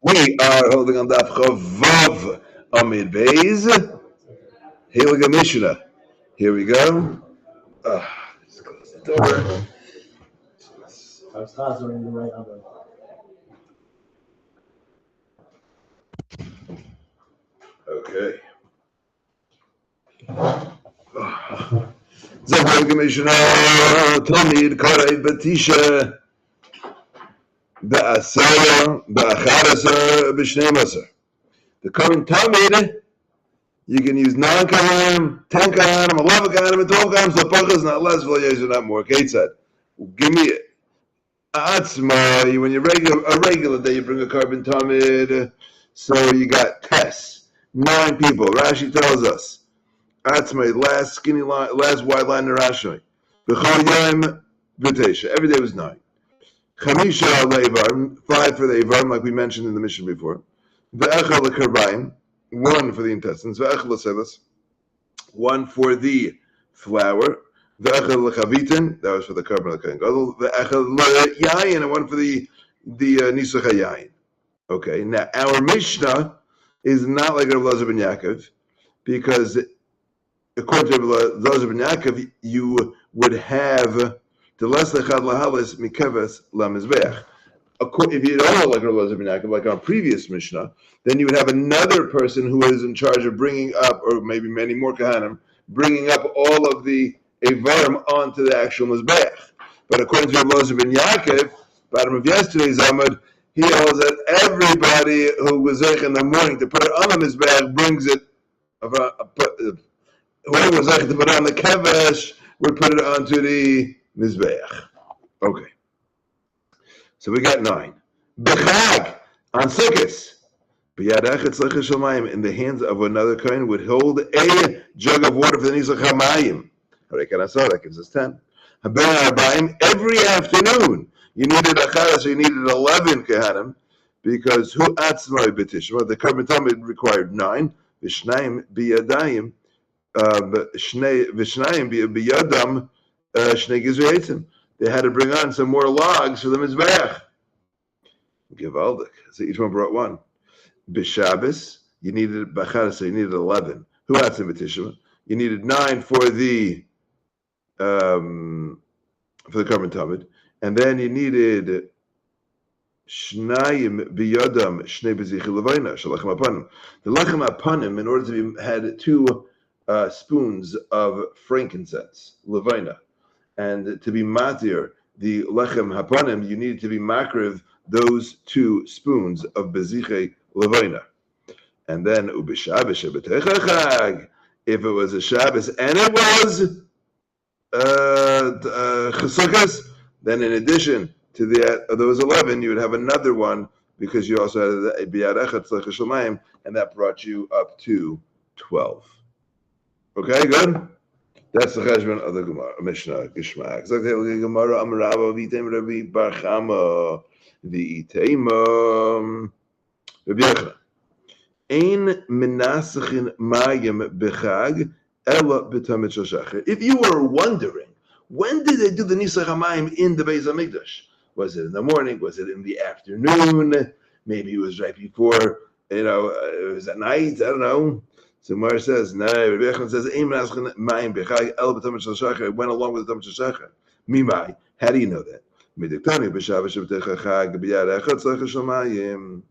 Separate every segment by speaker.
Speaker 1: We are holding on Daf Vav Amid Beis. Heilige Mishnah. Here we go. Let's close the door. Okay. Heilige Mishnah. Tamid Karei Batisha. Be'asara. Be'acharasa. B'shneimasa. The current Tamid. You can use 9 Kohanim, 10 Kohanim, 11 Kohanim, and 12 Kohanim, so Pachas not less, V'layezah not more. Kate said, give me it. Atzma, when you're a regular day, you bring a carbon tamid, so you got tests. 9 people. Rashi tells us. Atzma, last skinny line, last wide line in Rashi. B'chol yom v'teisha. Every day was 9. Chamisha le'evar, 5 for the evar, like we mentioned in the mission before. V'echal le'karbayim. 1 for the intestines, 1 for the flour, that was for the carbon of the yayin, and 1 for the nisach yayin. Okay, now our Mishnah is not like Rav Elazar ben Yaakov, because according to Rav Elazar ben Yaakov, you would have the less lechad lahalis mikeves lamizbeach. If you don't like Rav Elazar ben Yaakov, like our previous Mishnah, then you would have another person who is in charge of bringing up, or maybe many more Kohanim, bringing up all of the Evarim onto the actual Mizbeach. But according to Rav Elazar ben Yaakov, bottom of yesterday's Amud, he holds that everybody who was there in the morning to put it on the Mizbeach brings it, whoever was there to put it on the Kevesh would put it onto the Mizbeach. Okay. So we got 9. B'chag, on Sukkot, in the hands of another Kohen would hold a jug of water for the Nisach HaMayim. That gives us 10. Every afternoon, you needed Achara, so you needed 11 Kohanim, because Hu Atzmai B'tishma, the Karban Tamid required 9, V'shnayim b'yadayim, V'shnayim b'yadam, Shnei Gizrei. They had to bring on some more logs for the Mizbeach. Givaldik. So each one brought 1. B'Shabbos, you needed B'chara, so you needed 11. Who had some B'tishma? You needed 9 for the Karban Tamid, and then you needed Shnayim b'Yadam Shnei B'zichi Levayna Shalachem Apanim. The Lachem Apanim, in order to be, had 2 spoons of frankincense Levayna. And to be matir the lechem hapanim, you needed to be makriv those 2 spoons of beziche levayna. And then ubishabbos shebetechachag, if it was a Shabbos and it was chasukas, then in addition to those 11, you would have another one, because you also had a biyad echad tzlech shamayim, and that brought you up to 12. Okay, good. That's the cheshbon of the Gemara, Mishnah, Gishmak. So the Gemara, Amarava, Vitem, Rabbi Barchama, Vitema, Rabbi Yechon. Ein menasachin mayim bechag, ela b'tamid shashachar. If you were wondering, when did they do the Nisach HaMayim in the Beis HaMikdash? Was it in the morning? Was it in the afternoon? Maybe it was right before, it was at night, I don't know. So Mar says, no, Rabbi Yechon says, Ein menasachin mayim bechag, ela b'tamid shashachar. It went along with the Tamid shashachar. Mimai, how do you know that? Midiktani b'shavas sheb'techachag, b'yad echad tzlech shamayim.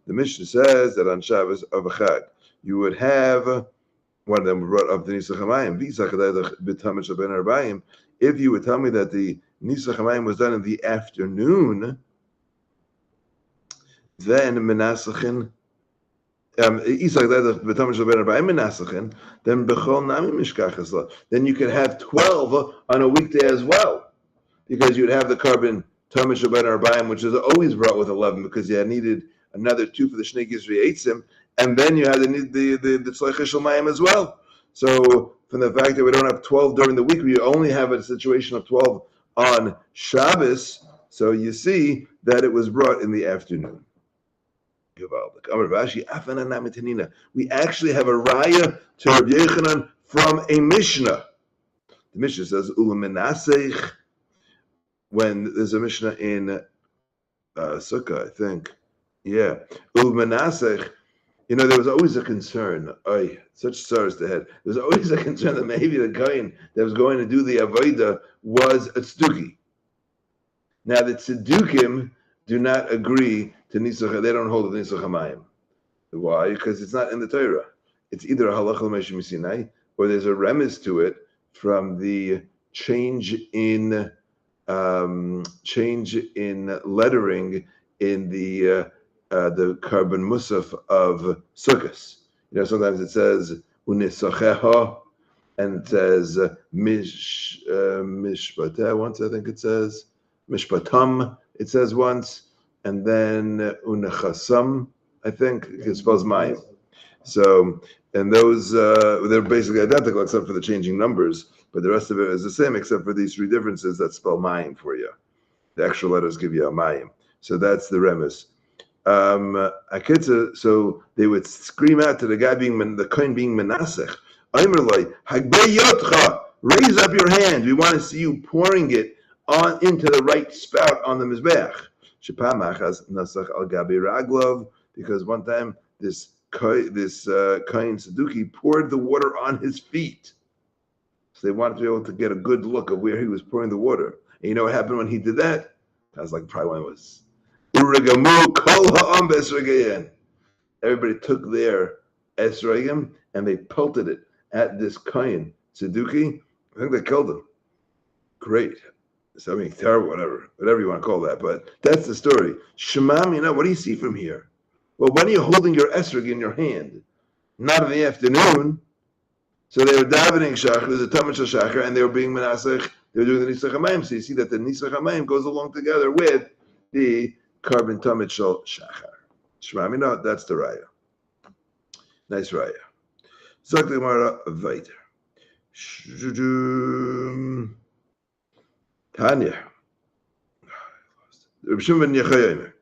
Speaker 1: The Mishnah says that on Shabbos of a Chag, you would have one of them brought up the Nisach HaMayim. If you would tell me that the Nisach HaMayim was done in the afternoon, then Menasachin, then you could have 12 on a weekday as well, because you'd have the carbon Tamid Shel Ben Arbayim, which is always brought with 11, because you had needed another 2 for the Shnei Gizri Eitzim, and then you had the Tzleicha Shel Mayim as well. So from the fact that we don't have 12 during the week, we only have a situation of 12 on Shabbos, so you see that it was brought in the afternoon. We actually have a raya to Rabbi Yochanan from a Mishnah. The Mishnah says, when there's a Mishnah in Sukkah, I think, Yeah. Uv there was always a concern. Such stars to head. There was always a concern that maybe the Kohen that was going to do the Avodah was a Tzeduki. Now, the Tzedukim do not agree to Nisach, they don't hold the Nisach HaMayim. Why? Because it's not in the Torah. It's either a Halacha L'Moshe Misinai, or there's a remez to it from the change in lettering in the carbon musaf of Sukkos. Sometimes it says Unisacheha, and it says Mishpateh once, I think it says Mishpatam, it says once, and then Unechasam, I think it spells Mayim. So, and those, they're basically identical except for the changing numbers, but the rest of it is the same except for these three differences that spell Mayim for you. The extra letters give you a Mayim. So that's the remes. So they would scream out to the guy the Kohen being Menasech, raise up your hand. We want to see you pouring it into the right spout on the Mizbeach. Because one time this Kohen Tzeduki poured the water on his feet. So they wanted to be able to get a good look of where he was pouring the water. And you know what happened when he did that? I was like, probably when it was everybody took their esrogim and they pelted it at this Kohen Tzeduki. I think they killed him. Great. So, terrible, whatever you want to call that. But that's the story. Shemam, what do you see from here? Well, when are you holding your esrog in your hand? Not in the afternoon. So they were davening shachar, there's a tamid shel shachar, and they were being menasech. They were doing the nisach hamayim. So you see that the nisach hamayim goes along together with the carbon tamid shel shachar. Shema, that's the raya. Nice raya. Zok the Gemara weiter. Tanya. Reb Shimon ben Yochai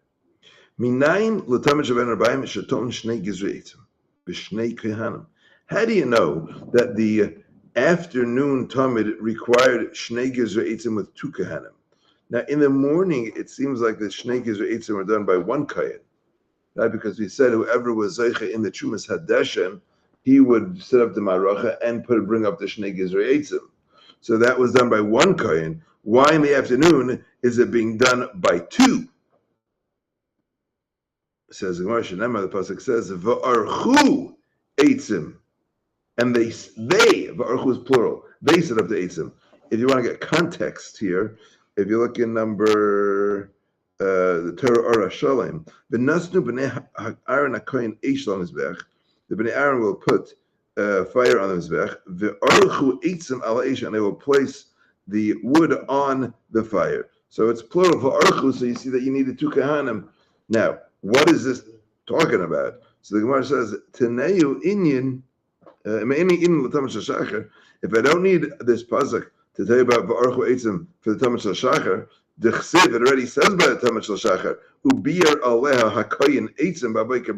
Speaker 1: Minayin l'tamid shel ben arbaim sheton shnei gizrei etzim b'shnei Kohanim. How do you know that the afternoon tamid required shnei gizrei etzim with two Kohanim? Now, in the morning, it seems like the shnei gizrei etzim were done by one Kohen, right? Because we said whoever was zeicha in the Chumas Hadeshen, he would set up the maracha and bring up the shnei gizrei etzim. So that was done by one Kohen. Why in the afternoon is it being done by two? Says the Gemara, the pasuk says va'archu etzim, and they va'archu is plural. They set up the etzim. If you want to get context here, if you look in number the Torah Or Shalem, v'nasnu b'nei Aaron hakohen eish on mizbech. The b'nei Aaron will put fire on the mizbech. V'archu etzim ala eish, and they will place the wood on the fire. So it's plural for archu, so you see that you need the two Kohanim. Now, what is this talking about? So the Gemara says, Teneyu inyan, if I don't need this pasuk to tell you about v'archu etzim for the tamid shel shachar, the chsiv, it already says by the tamid shel shachar, ubiyar aleha hakoyin etzim b'boker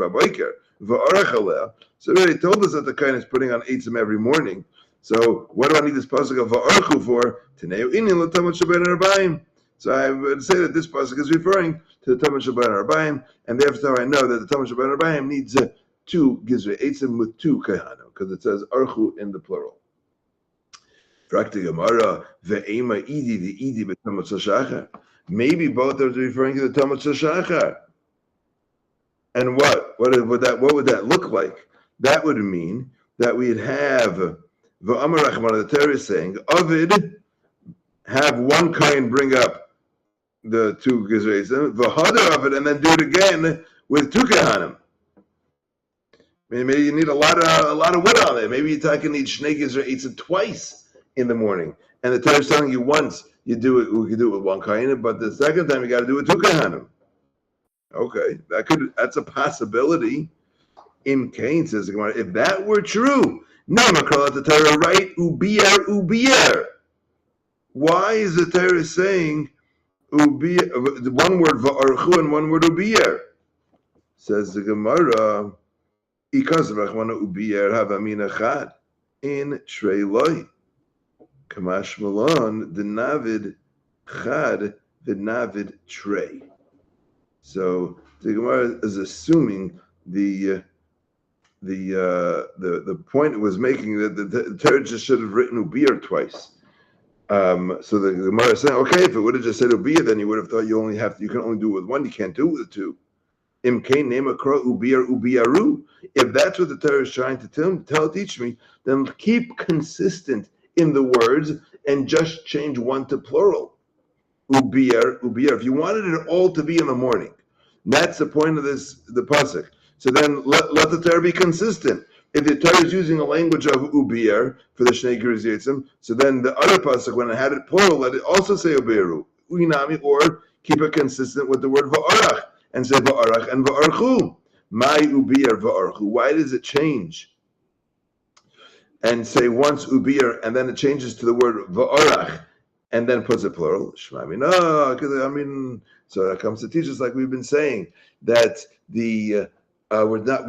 Speaker 1: v'arach aleha. So it already told us that the kohen is putting on etzim every morning. So what do I need this pasuk of va'archu for? Teneyu inyan l'tamid shel ben arbaim. So I would say that this pasuk is referring to the tamid shel ben arbaim, and therefore I know that the tamid shel ben arbaim needs two gizrei etzim with two Kohanim, because it says archu in the plural. Maybe both are referring to the tamid shel shachar. And what would that look like? That would mean that we'd have v'amar Rachman, the Torah is saying, Ovid, have one Kohen bring up the two gizrei etzim, v'hadar of it, and then do it again with two Kohanim. Maybe you need a lot of wood on there. Maybe you're talking need shnei gizrei etzim twice in the morning, and the Torah is telling you once you do it. We can do it with one Kohen, but the second time you got to do it with two Kohanim. Okay, that's a possibility. In Cain says the Gemara, if that were true, no, Makral at the Torah right ubiyar. Why is the Torah saying ubiyar, one word va'archu and one word ubiyar? Says the Gemara, because Rachmana ubiyar have amin achad in trei loy. Kamash malon the navid chad the navid trei. So The Gemara is assuming the point it was making that the Torah just should have written ubir twice. So the Gemara is saying, okay, if it would have just said ubir, then you would have thought you can only do it with one, you can't do it with two. Imkain nemakra ubir ubiaru. If that's what the Torah is trying to teach me, then keep consistent in the words and just change one to plural. Ubir. If you wanted it all to be in the morning, that's the point of the pasuk. So then let the Torah be consistent. If the Torah is using a language of ubir for the Shnei Geras Yitzim, so then the other pasuk, when it had it plural, let it also say ubiru, uinami, or keep it consistent with the word va'arach and say va'arach and va'archu. My ubir va'archu. Why does it change and say once ubir and then it changes to the word va'arach and then puts it plural? Shmami, no, because so that comes to teach us, like we've been saying, that they're not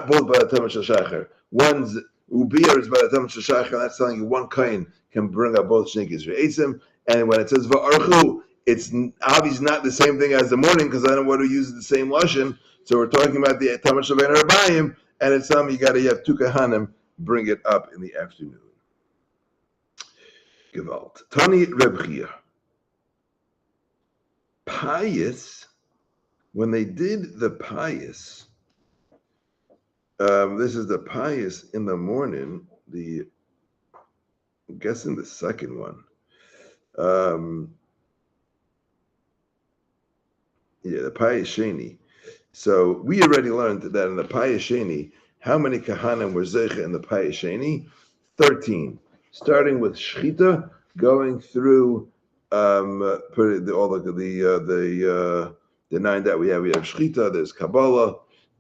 Speaker 1: both by the time of Shachar. One's ubir is by the time of Shachar, and that's telling you one Kohen can bring up both Shnei Geras Yitzim. And when it says va'archu, it's obviously not the same thing as the morning, because I don't want to use the same lashon. So we're talking about the Tamar Shalbein Arbayim, and it's something you have two Kohanim bring it up in the afternoon. Gewalt. Tani Reb Chia. Pious, when they did the pious, this is the pious in the morning, I'm guessing the second one. The pious Sheni. So we already learned that in the pious Sheni, how many Kohanim were Zeicha in the pious Sheni? 13. Starting with Shechita, going through the 9 that we have. We have Shechita, there's Kabbalah,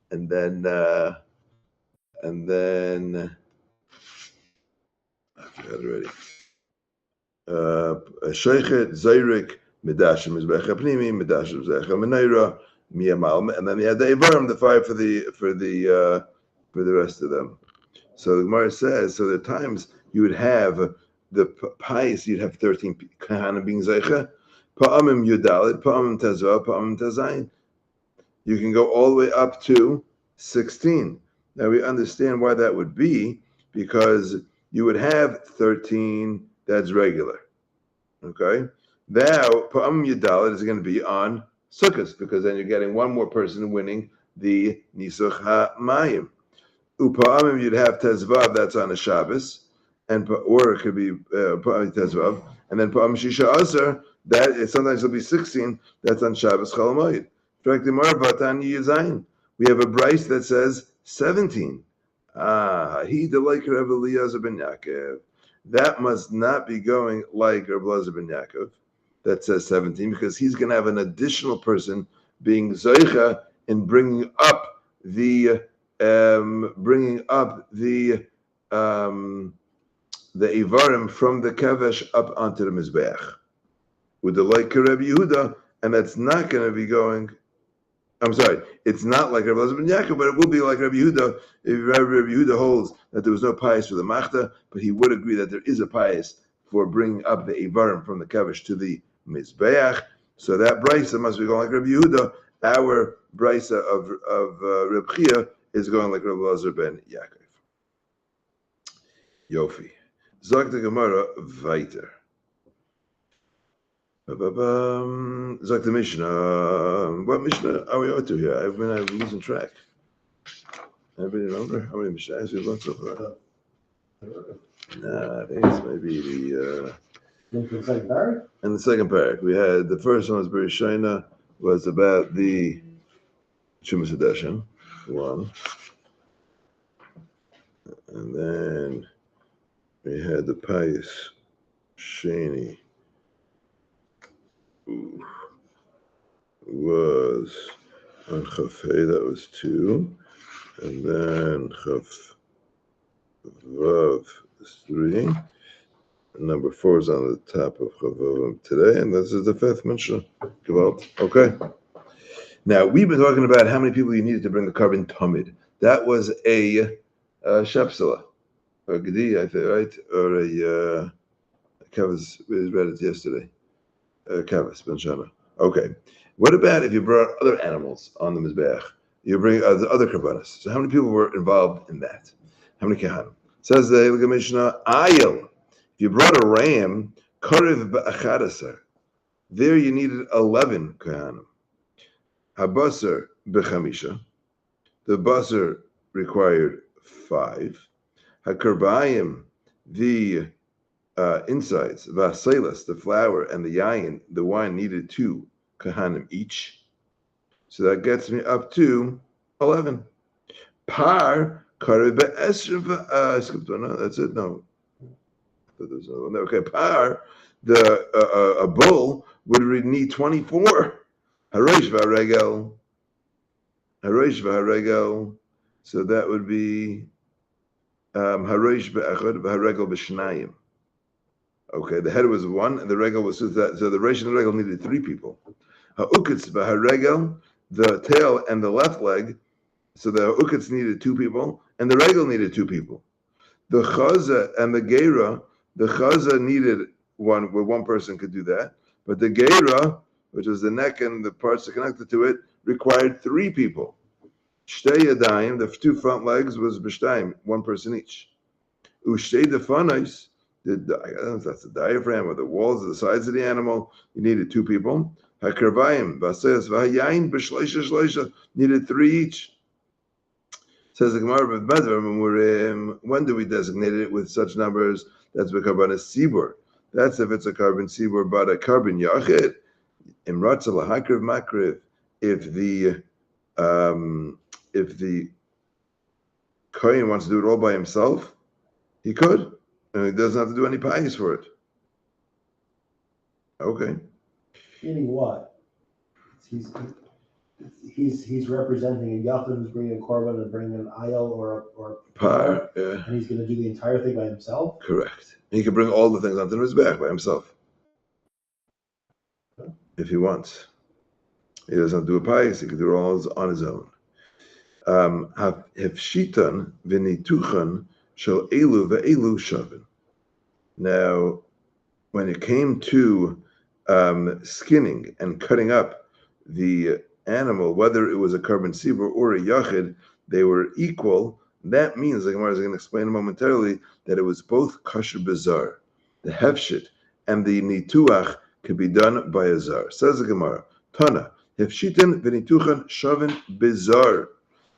Speaker 1: and then I forgot already. Sheichet, Zayrik, Midash Mizbech Pnimi, Midash Mizbech Menaira, Miyamal, and then you had the Ivarim, the 5 for the rest of them. So the Gemara says, so the times you would have the pious, you'd have 13 Kohanim being Zeicha, Pa'amim Yudalit, Pa'amim Tezvah, Pa'amim Tezayin. You can go all the way up to 16. Now we understand why that would be, because you would have 13 that's regular. Okay? Now, Pa'amim Yudalit is going to be on Sukkot, because then you're getting one more person winning the Nisuch HaMayim. Upa'amim, you'd have Tezvav, that's on a Shabbos, or it could be Pa'amim Tezvav, and then Pa'amim Shisha Asar, sometimes it'll be 16, that's on Shabbos Chol Hamoed. We have a Bryce that says 17. He the like Reb Eliezer ben Yaakov. That must not be going like Reb Eliezer ben Yaakov. That says 17, because he's going to have an additional person being Zoicha in bringing up the Ivarim from the Kavesh up onto the Mizbeach with the like Rabbi Yehuda, and that's not going to be going. I'm sorry, it's not like Rabbi Eliezer ben Yaakov, but it will be like Rabbi Yehuda if Rabbi Yehuda holds that there was no pious for the Machta, but he would agree that there is a pious for bringing up the Ivarim from the Kavesh to the Mizbeach. So that Brisa must be going like Rabbi Yehuda. Our Brisa of Reb Chia is going like Rabbi Eliezer ben Yaakov. Yofi. Zog the Gemara weiter. Zog the Mishnah. What Mishnah are we on to here? I'm losing track. Anybody remember how many Mishnahs we've learned so far? I think it's maybe the second parak. In the second parak, we had the first one was very Shaina, was about the Shumas Hadeshin, one, and then we had the pious Shani. Was on Chafei, that was 2, and then Chaf Vav is 3, and number 4 is on the top of Chavav today, and this is the 5th Mishnah. Gewalt. Okay. Now we've been talking about how many people you needed to bring the carbon tamid. That was a shepsela, a gedi, I think, right, or a kavas. We read it yesterday. Kavas ben shana. Okay. What about if you brought other animals on the Mizbeach? You bring the other karbanos. So how many people were involved in that? How many Kohanim? Says the Hilga Mishnah, Ayel. If you brought a ram, Karev ba'achadasar. There you needed 11 Kohanim. Habasar b'chamisha. The basar required 5. Hakarbayim, the insides, vaselas, the flour, and the yayin, the wine needed 2 Kohanim each. So that gets me up to 11. Par karev be'esr. I skipped one. No, that's it. No. There's another one. Okay. Par, a bull would need 24. Harosh v'haregel. Harosh v'haregel. So that would be harosh v'achad v'haregel b'shnayim. Okay, the head was 1 and the regel was 2. So the resh and the regel needed 3 people. Ha'ukitz v'haregel, the tail and the left leg. So the ukitz needed 2 people, and the regel needed 2 people. The chaza and the geira, the chaza needed 1, where 1 person could do that. But the geira, which was the neck and the parts that connected to it, required 3 people. Shtei yadayim, the 2 front legs was b'shtayim, 1 person each. Ushtei defanais, I don't know if that's the diaphragm or the walls or the sides of the animal, you needed 2 people. Hakarvayim, vaseas v'hayayin b'shleisha shleisha, needed 3 each. Says the Gemara, when do we designate it with such numbers? That's a carbon sibur. That's if it's a carbon sibur, but a carbon yachid. Imratza lahakriv makriv. If the Kohen wants to do it all by himself, he could, and he doesn't have to do any pies for it. Okay.
Speaker 2: Meaning what? He's representing a yachid who's bringing a korban and bringing an ayel or
Speaker 1: par, yeah.
Speaker 2: And he's going to do the entire thing by himself?
Speaker 1: Correct. He can bring all the things onto his back by himself. If he wants. He doesn't have to do a pies, he can do it all on his own. Hefshitan v'nituchan shel elu ve'elu shavin. Now, when it came to skinning and cutting up the animal, whether it was a carbon sibur or a yachid, they were equal. That means, like Gemara is going to explain momentarily, that it was both kosher bizarre. The hefshit and the nituach could be done by a zar. Says the Gemara, Tana, hefshitin v'nituchan shavin bizarre.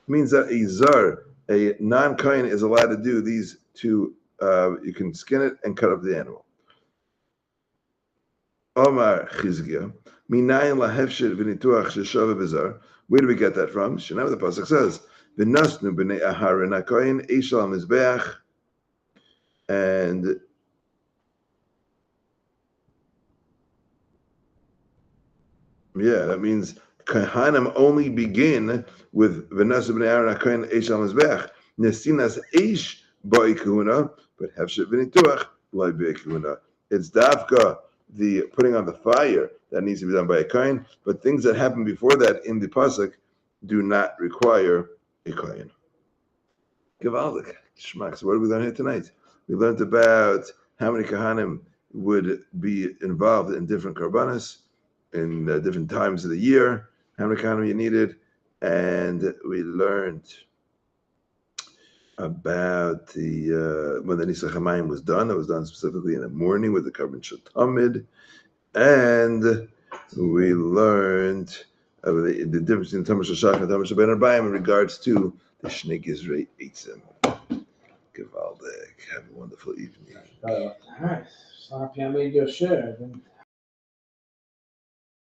Speaker 1: Means that a zar, a non-kohen, is allowed to do these 2. You can skin it and cut up the animal. Omar Chizkiah, minayin lahefshit v'nituach sheshava bizar. Where do we get that from? Shana, the pasuk says, "V'nasnu b'nei Aharon hakohen eishal mizbeach," and yeah, that means Kohanim only begin with v'nasnu b'nei Aharon hakohen eishal mizbeach. Nesinas eish ba'i kahuna, but hefshit v'nituach loy ba'i kahuna. It's dafka, the putting on the fire, that needs to be done by a kohen, but things that happen before that in the pasuk do not require a kohen. Gewaldig. Shmak. So what did we learn here tonight? We learned about how many kohanim would be involved in different karbanos in different times of the year, how many kohanim you needed, and we learned about the when the Nisach HaMayim was done. It was done specifically in the morning with the carbon shatamid, and we learned the difference in Tamash Shach and Tamash Ben Arbayim in regards to the Shnei Gizrei Eitzim. Gewaldig. Have a wonderful evening.
Speaker 3: All right. So I made your share.